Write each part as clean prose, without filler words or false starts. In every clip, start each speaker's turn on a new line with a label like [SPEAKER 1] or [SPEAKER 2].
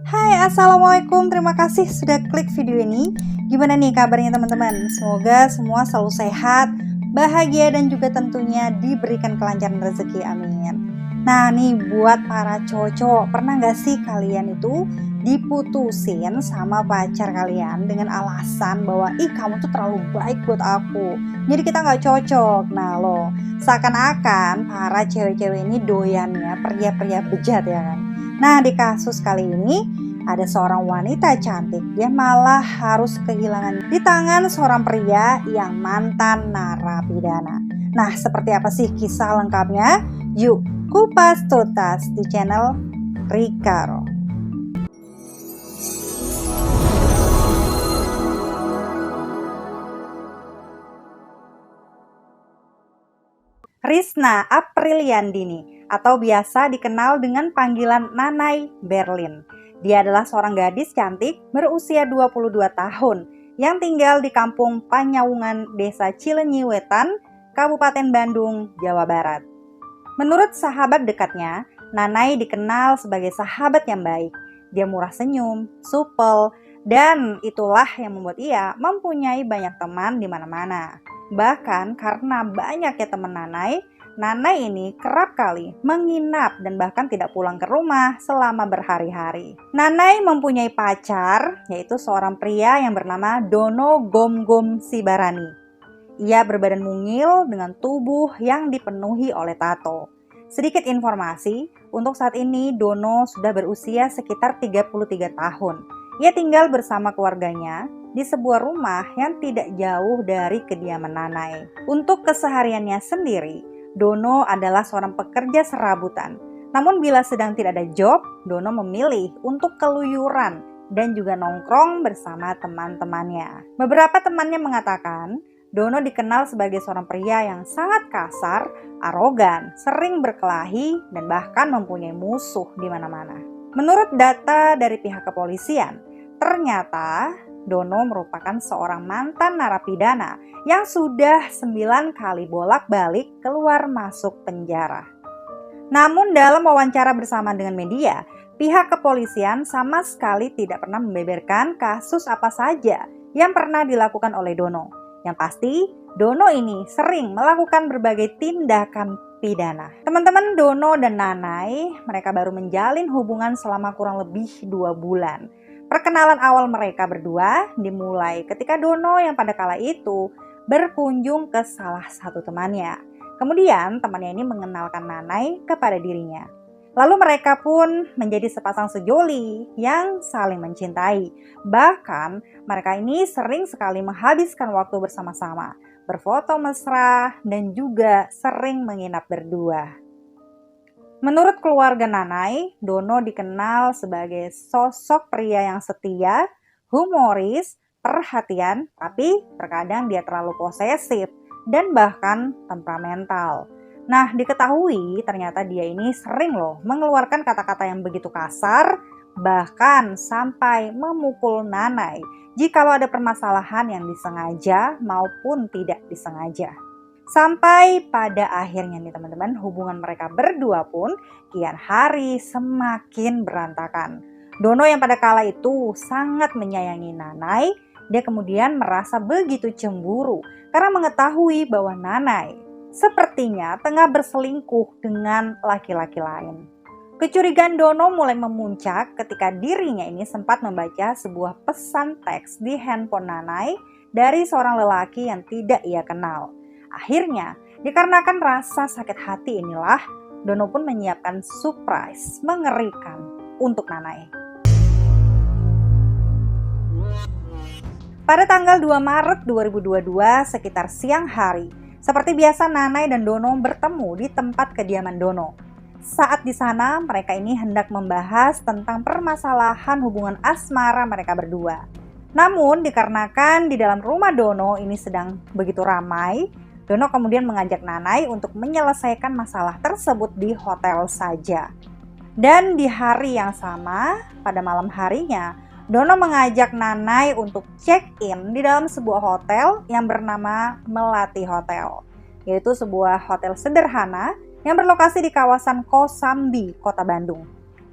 [SPEAKER 1] Hai, assalamualaikum. Terima kasih sudah klik video ini. Gimana nih kabarnya teman-teman? Semoga semua selalu sehat, bahagia, dan juga tentunya diberikan kelancaran rezeki. Amin. Nah nih buat para cowok-cowok, pernah gak sih kalian itu diputusin sama pacar kalian dengan alasan bahwa ih kamu tuh terlalu baik buat aku, jadi kita gak cocok. Nah loh, seakan-akan para cewek-cewek ini doyannya pria-pria bejat ya kan. Nah di kasus kali ini ada seorang wanita cantik, dia malah harus kehilangan di tangan seorang pria yang mantan narapidana. Nah seperti apa sih kisah lengkapnya? Yuk kupas tuntas di channel Rikaro. Risna Apriliandini atau biasa dikenal dengan panggilan Nanay Berlin. Dia adalah seorang gadis cantik berusia 22 tahun yang tinggal di kampung Panyaungan, Desa Cilenyi Wetan, Kabupaten Bandung, Jawa Barat. Menurut sahabat dekatnya, Nanay dikenal sebagai sahabat yang baik. Dia murah senyum, supel, dan itulah yang membuat ia mempunyai banyak teman di mana-mana. Bahkan karena banyaknya teman Nanay ini kerap kali menginap dan bahkan tidak pulang ke rumah selama berhari-hari. Nanay mempunyai pacar, yaitu seorang pria yang bernama Dono Gomgom Sibarani. Ia berbadan mungil dengan tubuh yang dipenuhi oleh tato. Sedikit informasi, untuk saat ini Dono sudah berusia sekitar 33 tahun. Ia tinggal bersama keluarganya di sebuah rumah yang tidak jauh dari kediaman Nanay. Untuk kesehariannya sendiri, Dono adalah seorang pekerja serabutan. Namun bila sedang tidak ada job, Dono memilih untuk keluyuran dan juga nongkrong bersama teman-temannya. Beberapa temannya mengatakan, Dono dikenal sebagai seorang pria yang sangat kasar, arogan, sering berkelahi, dan bahkan mempunyai musuh di mana-mana. Menurut data dari pihak kepolisian, ternyata Dono merupakan seorang mantan narapidana yang sudah 9 kali bolak-balik keluar masuk penjara. Namun dalam wawancara bersama dengan media, pihak kepolisian sama sekali tidak pernah membeberkan kasus apa saja yang pernah dilakukan oleh Dono. Yang pasti, Dono ini sering melakukan berbagai tindakan pidana. Teman-teman Dono dan Nanay, mereka baru menjalin hubungan selama kurang lebih 2 bulan. Perkenalan awal mereka berdua dimulai ketika Dono yang pada kala itu berkunjung ke salah satu temannya. Kemudian temannya ini mengenalkan Nanay kepada dirinya. Lalu mereka pun menjadi sepasang sejoli yang saling mencintai. Bahkan mereka ini sering sekali menghabiskan waktu bersama-sama, berfoto mesra, dan juga sering menginap berdua. Menurut keluarga Nanay, Dono dikenal sebagai sosok pria yang setia, humoris, perhatian, tapi terkadang dia terlalu posesif dan bahkan temperamental. Nah, diketahui ternyata dia ini sering mengeluarkan kata-kata yang begitu kasar, bahkan sampai memukul Nanay jikalau ada permasalahan yang disengaja maupun tidak disengaja. Sampai pada akhirnya nih teman-teman, hubungan mereka berdua pun kian hari semakin berantakan. Dono yang pada kala itu sangat menyayangi Nanay, dia kemudian merasa begitu cemburu karena mengetahui bahwa Nanay sepertinya tengah berselingkuh dengan laki-laki lain. Kecurigaan Dono mulai memuncak ketika dirinya ini sempat membaca sebuah pesan teks di handphone Nanay dari seorang lelaki yang tidak ia kenal. Akhirnya, dikarenakan rasa sakit hati inilah, Dono pun menyiapkan surprise mengerikan untuk Nanay. Pada tanggal 2 Maret 2022 sekitar siang hari, seperti biasa Nanay dan Dono bertemu di tempat kediaman Dono. Saat di sana, mereka ini hendak membahas tentang permasalahan hubungan asmara mereka berdua. Namun, dikarenakan di dalam rumah Dono ini sedang begitu ramai, Dono kemudian mengajak Nanay untuk menyelesaikan masalah tersebut di hotel saja. Dan di hari yang sama, pada malam harinya, Dono mengajak Nanay untuk check-in di dalam sebuah hotel yang bernama Melati Hotel, yaitu sebuah hotel sederhana yang berlokasi di kawasan Kosambi, Kota Bandung.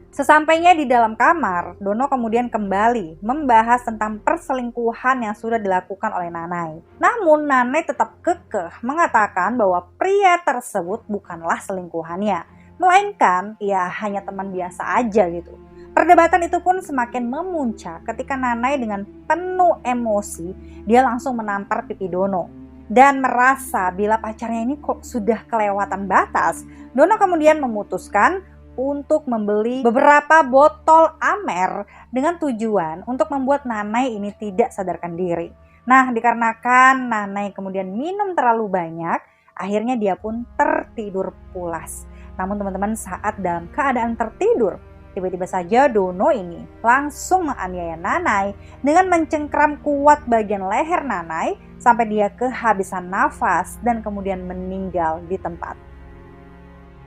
[SPEAKER 1] Sesampainya di dalam kamar, Dono kemudian kembali membahas tentang perselingkuhan yang sudah dilakukan oleh Nanai. Namun Nanai tetap kekeh mengatakan bahwa pria tersebut bukanlah selingkuhannya, melainkan ia hanya teman biasa aja gitu. Perdebatan itu pun semakin memuncak ketika Nanai dengan penuh emosi dia langsung menampar pipi Dono. Dan merasa bila pacarnya ini kok sudah kelewatan batas, Dono kemudian memutuskan untuk membeli beberapa botol Amer dengan tujuan untuk membuat Nanai ini tidak sadarkan diri. Nah, dikarenakan Nanai kemudian minum terlalu banyak, akhirnya dia pun tertidur pulas. Namun teman-teman, saat dalam keadaan tertidur, tiba-tiba saja Dono ini langsung menganiaya Nanai dengan mencengkram kuat bagian leher Nanai sampai dia kehabisan nafas dan kemudian meninggal di tempat.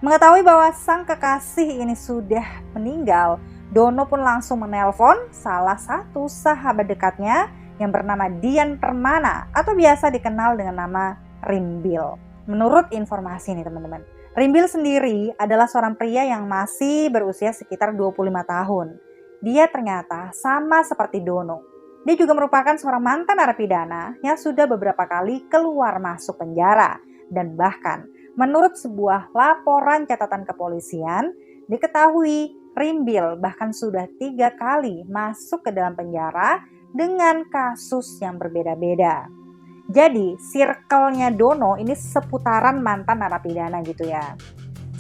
[SPEAKER 1] Mengetahui bahwa sang kekasih ini sudah meninggal, Dono pun langsung menelpon salah satu sahabat dekatnya yang bernama Dian Permana atau biasa dikenal dengan nama Rimbil. Menurut informasi nih teman-teman, Rimbil sendiri adalah seorang pria yang masih berusia sekitar 25 tahun. Dia ternyata sama seperti Dono. Dia juga merupakan seorang mantan narapidana yang sudah beberapa kali keluar masuk penjara. Dan bahkan menurut sebuah laporan catatan kepolisian, diketahui Rimbil bahkan sudah 3 kali masuk ke dalam penjara dengan kasus yang berbeda-beda. Jadi, circle-nya Dono ini seputaran mantan narapidana gitu ya.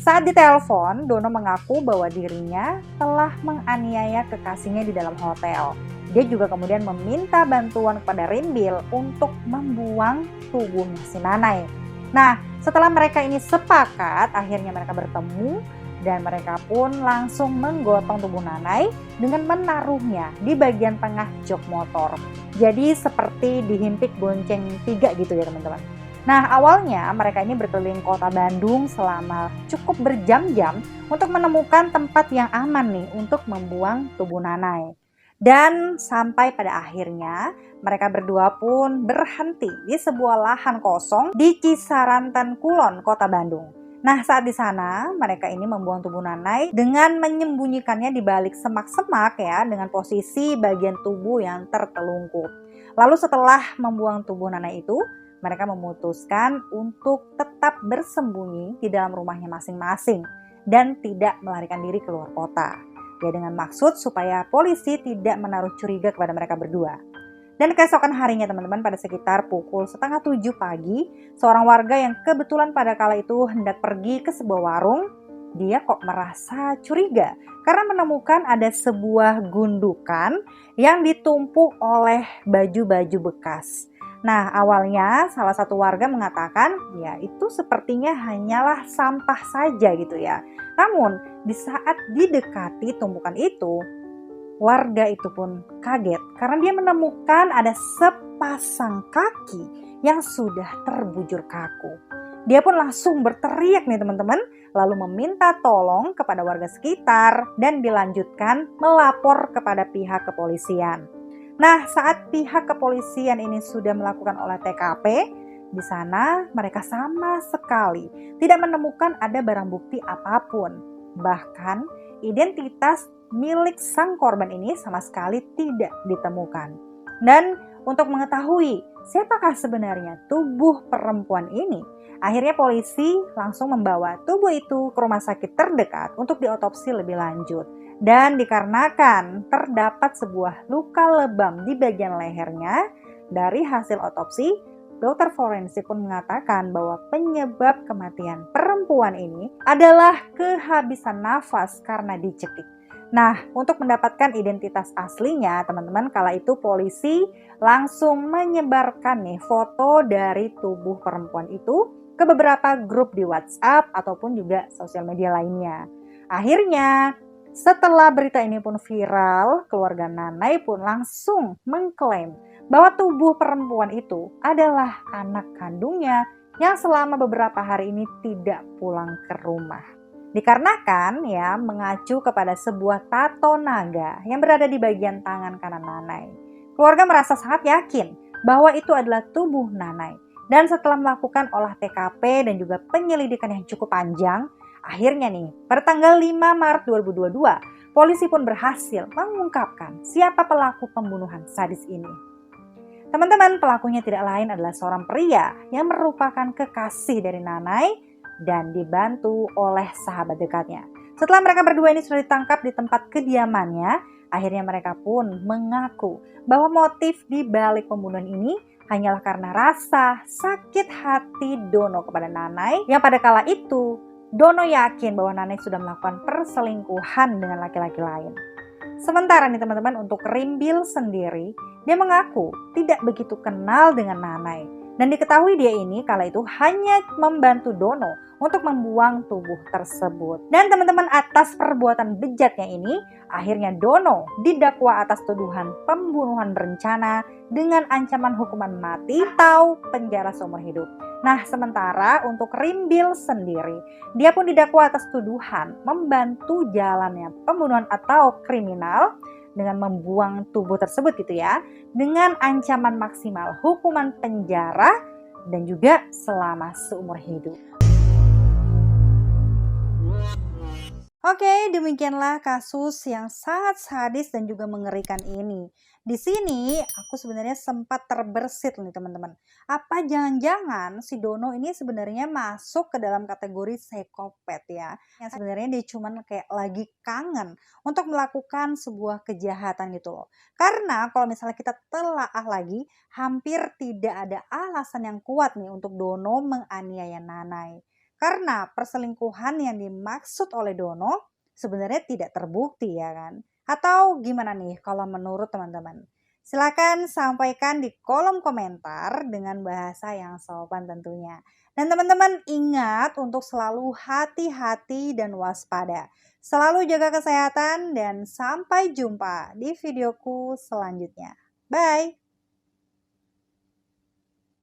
[SPEAKER 1] Saat ditelepon, Dono mengaku bahwa dirinya telah menganiaya kekasihnya di dalam hotel. Dia juga kemudian meminta bantuan kepada Rimbil untuk membuang tubuhnya si Nanai. Nah, setelah mereka ini sepakat, akhirnya mereka bertemu dan mereka pun langsung menggotong tubuh Nanai dengan menaruhnya di bagian tengah jok motor. Jadi seperti dihimpit bonceng 3 gitu ya teman-teman. Nah, awalnya mereka ini berkeliling kota Bandung selama cukup berjam-jam untuk menemukan tempat yang aman nih untuk membuang tubuh Nanai. Dan sampai pada akhirnya mereka berdua pun berhenti di sebuah lahan kosong di Cisaranten Kulon, Kota Bandung. Nah, saat di sana mereka ini membuang tubuh Nanai dengan menyembunyikannya di balik semak-semak ya, dengan posisi bagian tubuh yang tertelungkup. Lalu setelah membuang tubuh Nanai itu, mereka memutuskan untuk tetap bersembunyi di dalam rumahnya masing-masing dan tidak melarikan diri keluar kota. Ya, dengan maksud supaya polisi tidak menaruh curiga kepada mereka berdua. Dan keesokan harinya teman-teman, pada sekitar pukul 6:30 pagi, seorang warga yang kebetulan pada kala itu hendak pergi ke sebuah warung, dia kok merasa curiga karena menemukan ada sebuah gundukan yang ditumpuk oleh baju-baju bekas. Nah, awalnya salah satu warga mengatakan ya itu sepertinya hanyalah sampah saja gitu ya. Namun di saat didekati tumpukan itu, warga itu pun kaget karena dia menemukan ada sepasang kaki yang sudah terbujur kaku. Dia pun langsung berteriak nih teman-teman, lalu meminta tolong kepada warga sekitar dan dilanjutkan melapor kepada pihak kepolisian. Nah, saat pihak kepolisian ini sudah melakukan olah TKP, di sana mereka sama sekali tidak menemukan ada barang bukti apapun. Bahkan identitas milik sang korban ini sama sekali tidak ditemukan. Dan untuk mengetahui siapakah sebenarnya tubuh perempuan ini, akhirnya polisi langsung membawa tubuh itu ke rumah sakit terdekat untuk diotopsi lebih lanjut. Dan dikarenakan terdapat sebuah luka lebam di bagian lehernya, dari hasil otopsi, dokter forensik pun mengatakan bahwa penyebab kematian perempuan ini adalah kehabisan nafas karena dicekik. Nah, untuk mendapatkan identitas aslinya, teman-teman, kala itu polisi langsung menyebarkan nih foto dari tubuh perempuan itu ke beberapa grup di WhatsApp ataupun juga sosial media lainnya. Akhirnya, setelah berita ini pun viral, keluarga Nanai pun langsung mengklaim bahwa tubuh perempuan itu adalah anak kandungnya yang selama beberapa hari ini tidak pulang ke rumah. Dikarenakan ya mengacu kepada sebuah tato naga yang berada di bagian tangan kanan Nanai. Keluarga merasa sangat yakin bahwa itu adalah tubuh Nanai. Dan setelah melakukan olah TKP dan juga penyelidikan yang cukup panjang, akhirnya nih pada tanggal 5 Maret 2022, polisi pun berhasil mengungkapkan siapa pelaku pembunuhan sadis ini. Teman-teman, pelakunya tidak lain adalah seorang pria yang merupakan kekasih dari Nanai dan dibantu oleh sahabat dekatnya. Setelah mereka berdua ini sudah ditangkap di tempat kediamannya, akhirnya mereka pun mengaku bahwa motif di balik pembunuhan ini hanyalah karena rasa sakit hati Dono kepada Nanai, yang pada kala itu Dono yakin bahwa Nanai sudah melakukan perselingkuhan dengan laki-laki lain. Sementara nih teman-teman, untuk Rimbil sendiri, dia mengaku tidak begitu kenal dengan Nanai. Dan diketahui dia ini kala itu hanya membantu Dono untuk membuang tubuh tersebut. Dan teman-teman, atas perbuatan bejatnya ini, akhirnya Dono didakwa atas tuduhan pembunuhan berencana dengan ancaman hukuman mati atau penjara seumur hidup. Nah, sementara untuk Rimbil sendiri, dia pun didakwa atas tuduhan membantu jalannya pembunuhan atau kriminal dengan membuang tubuh tersebut gitu ya, dengan ancaman maksimal hukuman penjara dan juga selama seumur hidup. Oke, demikianlah kasus yang sangat sadis dan juga mengerikan ini. Di sini aku sebenarnya sempat terbersit nih teman-teman. Apa jangan-jangan si Dono ini sebenarnya masuk ke dalam kategori psikopat ya? Yang sebenarnya dia cuman kayak lagi kangen untuk melakukan sebuah kejahatan gitu loh. Karena kalau misalnya kita telaah lagi, hampir tidak ada alasan yang kuat nih untuk Dono menganiaya Nanai. Karena perselingkuhan yang dimaksud oleh Dono sebenarnya tidak terbukti ya kan? Atau gimana nih kalau menurut teman-teman? Silakan sampaikan di kolom komentar dengan bahasa yang sopan tentunya. Dan teman-teman ingat untuk selalu hati-hati dan waspada. Selalu jaga kesehatan dan sampai jumpa di videoku selanjutnya. Bye!